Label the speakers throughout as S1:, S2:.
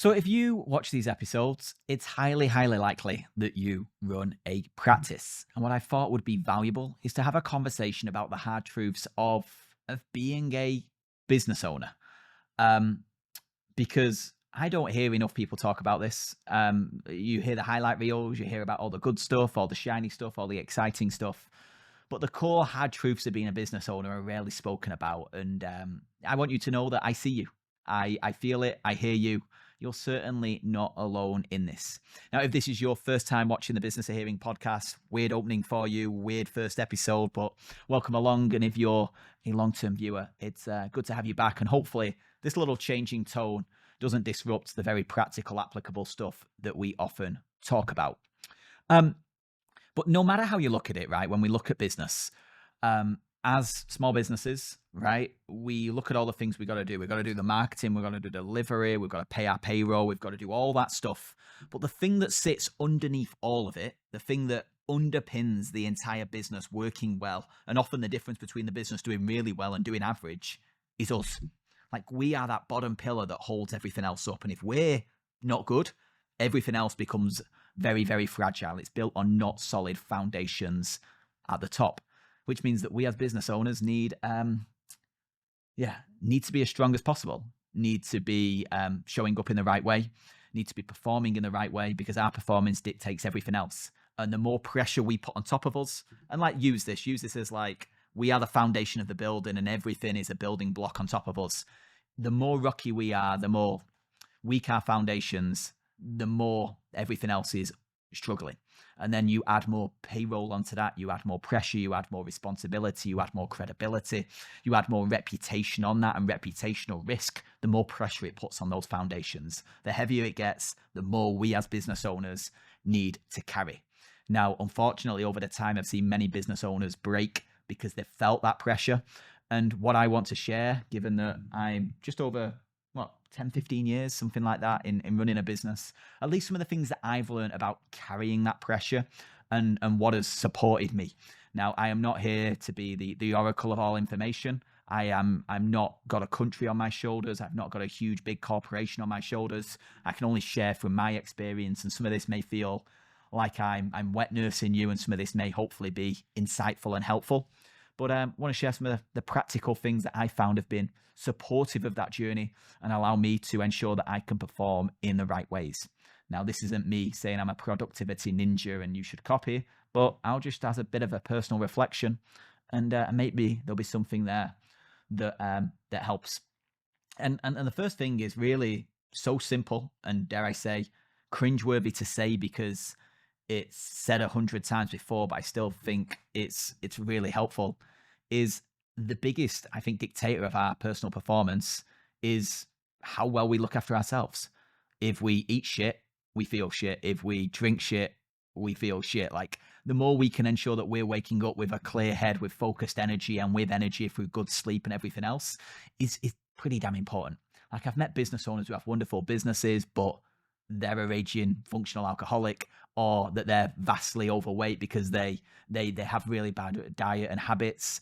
S1: So, if you watch these episodes, it's highly, highly likely that you run a practice. And what I thought would be valuable is to have a conversation about the hard truths of being a business owner. Um, because I don't hear enough people talk about this. You hear the highlight reels, you hear about all the good stuff, all the shiny stuff, all the exciting stuff. But the core hard truths of being a business owner are rarely spoken about. And I want you to know that I see you. I feel it. I hear you. You're certainly not alone in this. Now, if this is your first time watching the Business of Hearing podcast, weird opening for you, weird first episode, but welcome along. And if you're a long-term viewer, it's good to have you back. And hopefully this little changing tone doesn't disrupt the very practical, applicable stuff that we often talk about. But no matter how you look at it, right, when we look at business, as small businesses, right, we look at all the things we got to do. We've got to do the marketing, we've got to do delivery, we've got to pay our payroll, we've got to do all that stuff. But the thing that sits underneath all of it, the thing that underpins the entire business working well, and often the difference between the business doing really well and doing average, is us. Like, we are that bottom pillar that holds everything else up. And if we're not good, everything else becomes very, very fragile. It's built on not solid foundations at the top, which means that we as business owners need to be as strong as possible, need to be showing up in the right way, need to be performing in the right way, because our performance dictates everything else. And the more pressure we put on top of us, and like use this as like, we are the foundation of the building and everything is a building block on top of us. The more rocky we are, the more weak our foundations, the more everything else is struggling. And then you add more payroll onto that, you add more pressure, you add more responsibility, you add more credibility, you add more reputation on that and reputational risk. The more pressure it puts on those foundations, the heavier it gets, the more we as business owners need to carry. Now, unfortunately, over the time, I've seen many business owners break because they've felt that pressure. And what I want to share, given that I'm just over 10, 15 years, something like that in running a business, at least some of the things that I've learned about carrying that pressure and what has supported me. Now, I am not here to be the oracle of all information. I'm not got a country on my shoulders. I've not got a huge, big corporation on my shoulders. I can only share from my experience. And some of this may feel like I'm wet nursing you, and some of this may hopefully be insightful and helpful. But I want to share some of the practical things that I found have been supportive of that journey and allow me to ensure that I can perform in the right ways. Now, this isn't me saying I'm a productivity ninja and you should copy, but I'll just as a bit of a personal reflection, and maybe there'll be something there that helps. And the first thing is really so simple and, dare I say, cringeworthy to say, because it's said 100 times before, but I still think it's really helpful, is the biggest, I think, dictator of our personal performance is how well we look after ourselves. If we eat shit, we feel shit. If we drink shit, we feel shit. Like, the more we can ensure that we're waking up with a clear head, with focused energy, and with energy through good sleep and everything else is pretty damn important. Like, I've met business owners who have wonderful businesses, but they're a raging functional alcoholic, or that they're vastly overweight because they have really bad diet and habits.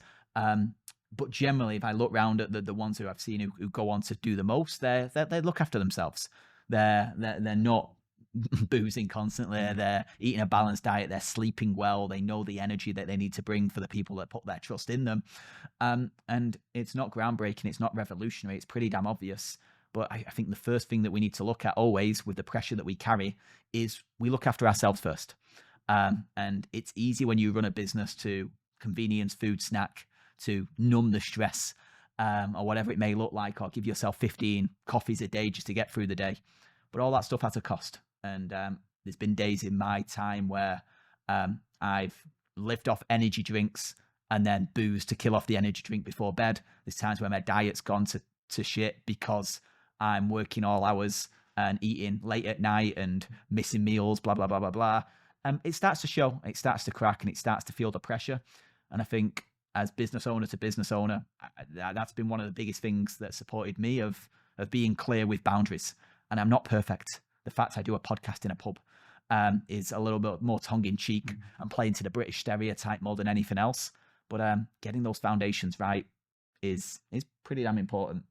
S1: But generally, if I look around at the ones who I've seen who go on to do the most, they look after themselves. They're not boozing constantly. They're eating a balanced diet. They're sleeping well. They know the energy that they need to bring for the people that put their trust in them. And it's not groundbreaking. It's not revolutionary. It's pretty damn obvious. But I think the first thing that we need to look at always with the pressure that we carry is we look after ourselves first. And it's easy when you run a business to convenience food snack, to numb the stress, or whatever it may look like, or give yourself 15 coffees a day just to get through the day. But all that stuff has a cost. And there's been days in my time where I've lived off energy drinks and then booze to kill off the energy drink before bed. There's times where my diet's gone to shit because I'm working all hours and eating late at night and missing meals, blah, blah, blah, blah, blah. It starts to show, it starts to crack, and it starts to feel the pressure. And I think as business owner to business owner, that's been one of the biggest things that supported me of being clear with boundaries. And I'm not perfect. The fact I do a podcast in a pub is a little bit more tongue-in-cheek and playing to the British stereotype more than anything else. But getting those foundations right is pretty damn important.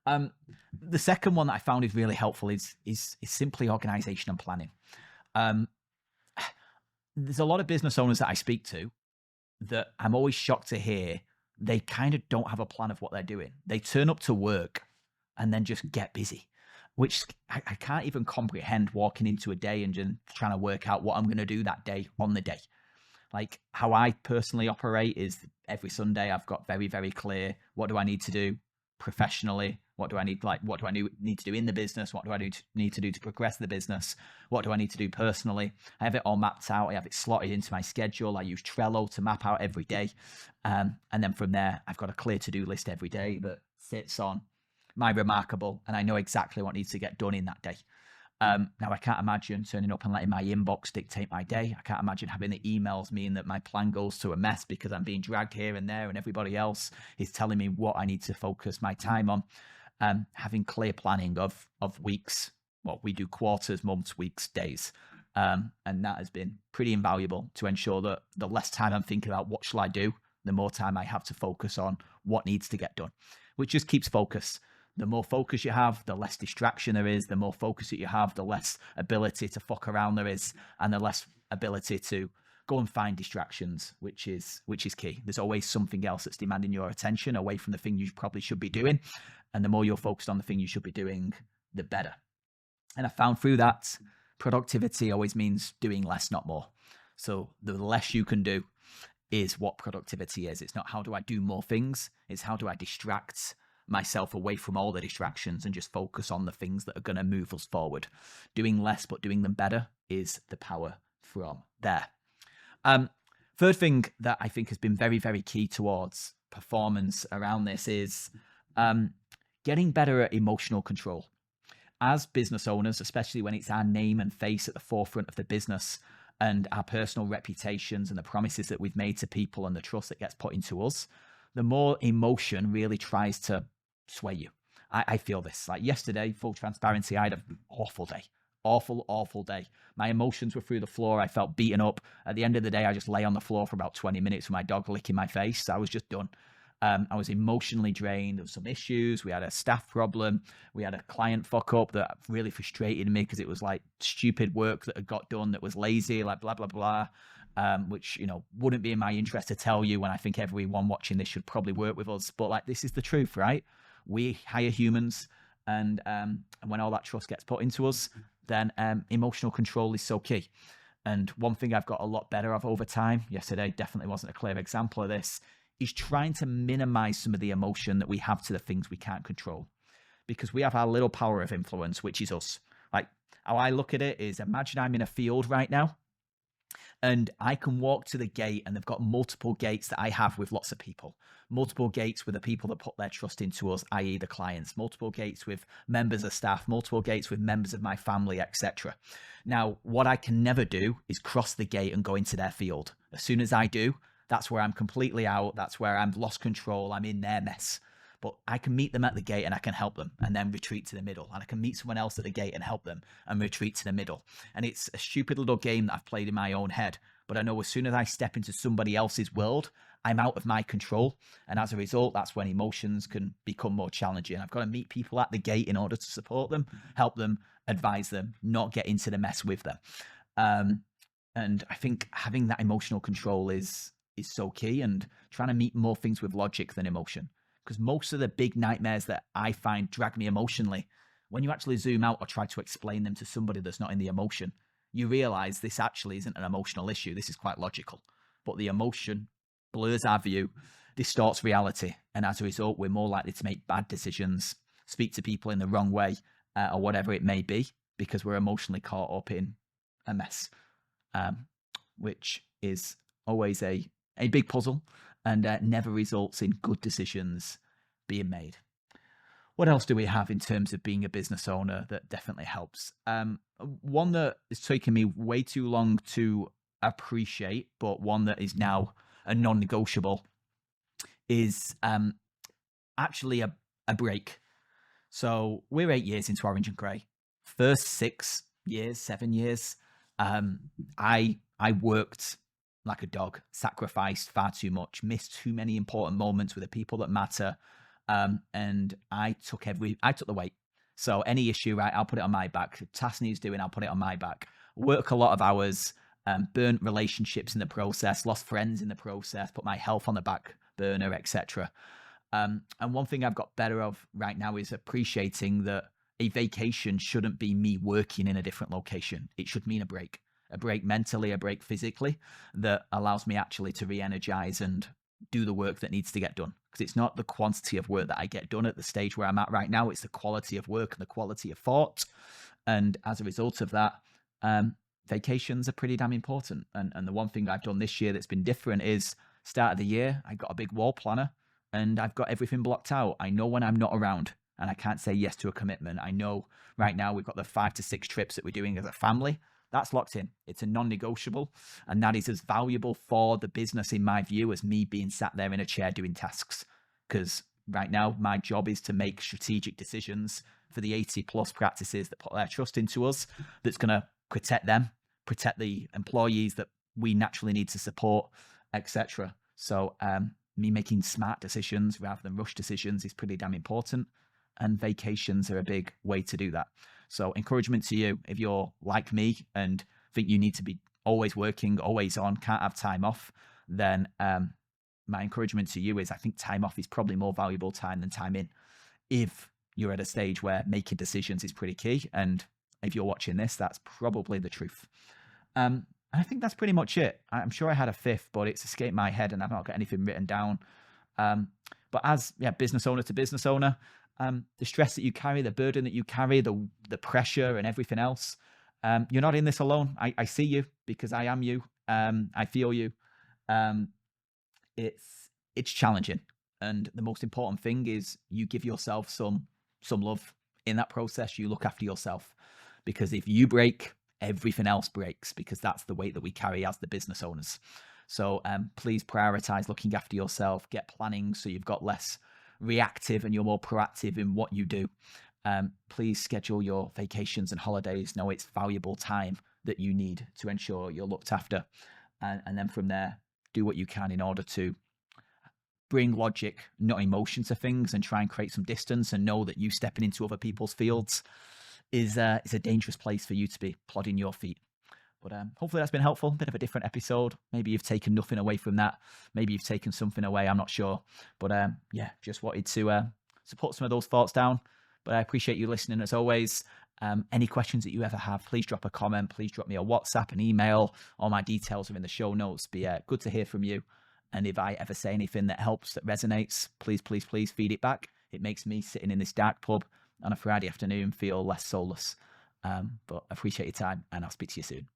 S1: Um, the second one that I found is really helpful is simply organization and planning. Um, there's a lot of business owners that I speak to that I'm always shocked to hear they kind of don't have a plan of what they're doing. They turn up to work and then just get busy, which I can't even comprehend walking into a day and just trying to work out what I'm going to do that day on the day. Like how I personally operate is every Sunday I've got very, very clear what do I need to do professionally, what do I need need to do in the business, what do I need to do to progress the business, what do I need to do personally. I have it all mapped out, I have it slotted into my schedule. I use Trello to map out every day, and then from there I've got a clear to-do list every day that sits on my remarkable, and I know exactly what needs to get done in that day. Now, I can't imagine turning up and letting my inbox dictate my day. I can't imagine having the emails mean that my plan goes to a mess because I'm being dragged here and there and everybody else is telling me what I need to focus my time on. Having clear planning of weeks, well, we do quarters, months, weeks, days. And that has been pretty invaluable to ensure that the less time I'm thinking about what shall I do, the more time I have to focus on what needs to get done, which just keeps focus. The more focus you have, the less distraction there is. The more focus that you have, the less ability to fuck around there is, and the less ability to go and find distractions, which is key. There's always something else that's demanding your attention away from the thing you probably should be doing. And the more you're focused on the thing you should be doing, the better. And I found through that productivity always means doing less, not more. So the less you can do is what productivity is. It's not how do I do more things, it's how do I distract myself away from all the distractions and just focus on the things that are going to move us forward. Doing less but doing them better is the power from there. Third thing that I think has been very, very key towards performance around this is getting better at emotional control. As business owners, especially when it's our name and face at the forefront of the business and our personal reputations and the promises that we've made to people and the trust that gets put into us, the more emotion really tries to sway you. I feel this. Like yesterday, full transparency, I had an awful day. Awful day. My emotions were through the floor. I felt beaten up. At the end of the day, I just lay on the floor for about 20 minutes with my dog licking my face. I was just done. I was emotionally drained. There were some issues. We had a staff problem. We had a client fuck up that really frustrated me because it was like stupid work that had got done that was lazy, like blah, blah, blah. Which, wouldn't be in my interest to tell you when I think everyone watching this should probably work with us. But like, this is the truth, right? We hire humans, and when all that trust gets put into us, then emotional control is so key. And one thing I've got a lot better of over time, yesterday definitely wasn't a clear example of this, is trying to minimize some of the emotion that we have to the things we can't control. Because we have our little power of influence, which is us. Like, how I look at it is, imagine I'm in a field right now, and I can walk to the gate, and they've got multiple gates that I have with lots of people. Multiple gates with the people that put their trust into us, i.e. the clients. Multiple gates with members of staff. Multiple gates with members of my family, etc. Now, what I can never do is cross the gate and go into their field. As soon as I do, that's where I'm completely out. That's where I'm lost control. I'm in their mess. But I can meet them at the gate and I can help them and then retreat to the middle. And I can meet someone else at the gate and help them and retreat to the middle. And it's a stupid little game that I've played in my own head. But I know as soon as I step into somebody else's world, I'm out of my control. And as a result, that's when emotions can become more challenging. I've got to meet people at the gate in order to support them, help them, advise them, not get into the mess with them. And I think having that emotional control is so key, and trying to meet more things with logic than emotion. Because most of the big nightmares that I find drag me emotionally, when you actually zoom out or try to explain them to somebody that's not in the emotion, you realize this actually isn't an emotional issue. This is quite logical. But the emotion blurs our view, distorts reality. And as a result, we're more likely to make bad decisions, speak to people in the wrong way, or whatever it may be, because we're emotionally caught up in a mess, which is always a big puzzle, and never results in good decisions being made. What else do we have in terms of being a business owner that definitely helps? One that has taken me way too long to appreciate, but one that is now a non-negotiable, is actually a break. So we're 8 years into Orange and Grey. First 6 years, 7 years, I worked like a dog, sacrificed far too much, missed too many important moments with the people that matter, And I took the weight. So any issue, right, I'll put it on my back. Task needs doing, I'll put it on my back. Work a lot of hours, burnt relationships in the process, lost friends in the process, put my health on the back burner, etc. And one thing I've got better of right now is appreciating that a vacation shouldn't be me working in a different location. It should mean a break mentally, a break physically, that allows me actually to re-energize and do the work that needs to get done. Because it's not the quantity of work that I get done at the stage where I'm at right now, it's the quality of work and the quality of thought. And as a result of that, vacations are pretty damn important. And the one thing I've done this year that's been different is start of the year, I got a big wall planner and I've got everything blocked out. I know when I'm not around and I can't say yes to a commitment. I know right now we've got the 5 to 6 trips that we're doing as a family. That's locked in. It's a non-negotiable. And that is as valuable for the business, in my view, as me being sat there in a chair doing tasks. Because right now, my job is to make strategic decisions for the 80 plus practices that put their trust into us, that's going to protect them, protect the employees that we naturally need to support, etc. So me making smart decisions rather than rush decisions is pretty damn important. And vacations are a big way to do that. So encouragement to you, if you're like me and think you need to be always working, always on, can't have time off, then my encouragement to you is I think time off is probably more valuable time than time in. If you're at a stage where making decisions is pretty key. And if you're watching this, that's probably the truth. I think that's pretty much it. I'm sure I had a fifth, but it's escaped my head and I've not got anything written down. But as business owner to business owner, the stress that you carry, the burden that you carry, the pressure and everything else, you're not in this alone. I see you because I am you. I feel you. It's challenging. And the most important thing is you give yourself some love in that process. You look after yourself, because if you break, everything else breaks, because that's the weight that we carry as the business owners. So please prioritize looking after yourself, get planning so you've got less reactive and you're more proactive in what you do. Please schedule your vacations and holidays. Know it's valuable time that you need to ensure you're looked after. And then from there, do what you can in order to bring logic, not emotion to things, and try and create some distance, and know that you stepping into other people's fields is a dangerous place for you to be plodding your feet. But hopefully that's been helpful. Bit of a different episode. Maybe you've taken nothing away from that. Maybe you've taken something away. I'm not sure. But just wanted to put some of those thoughts down. But I appreciate you listening as always. Any questions that you ever have, please drop a comment. Please drop me a WhatsApp, an email. All my details are in the show notes. Be good to hear from you. And if I ever say anything that helps, that resonates, please feed it back. It makes me sitting in this dark pub on a Friday afternoon feel less soulless. But I appreciate your time, and I'll speak to you soon.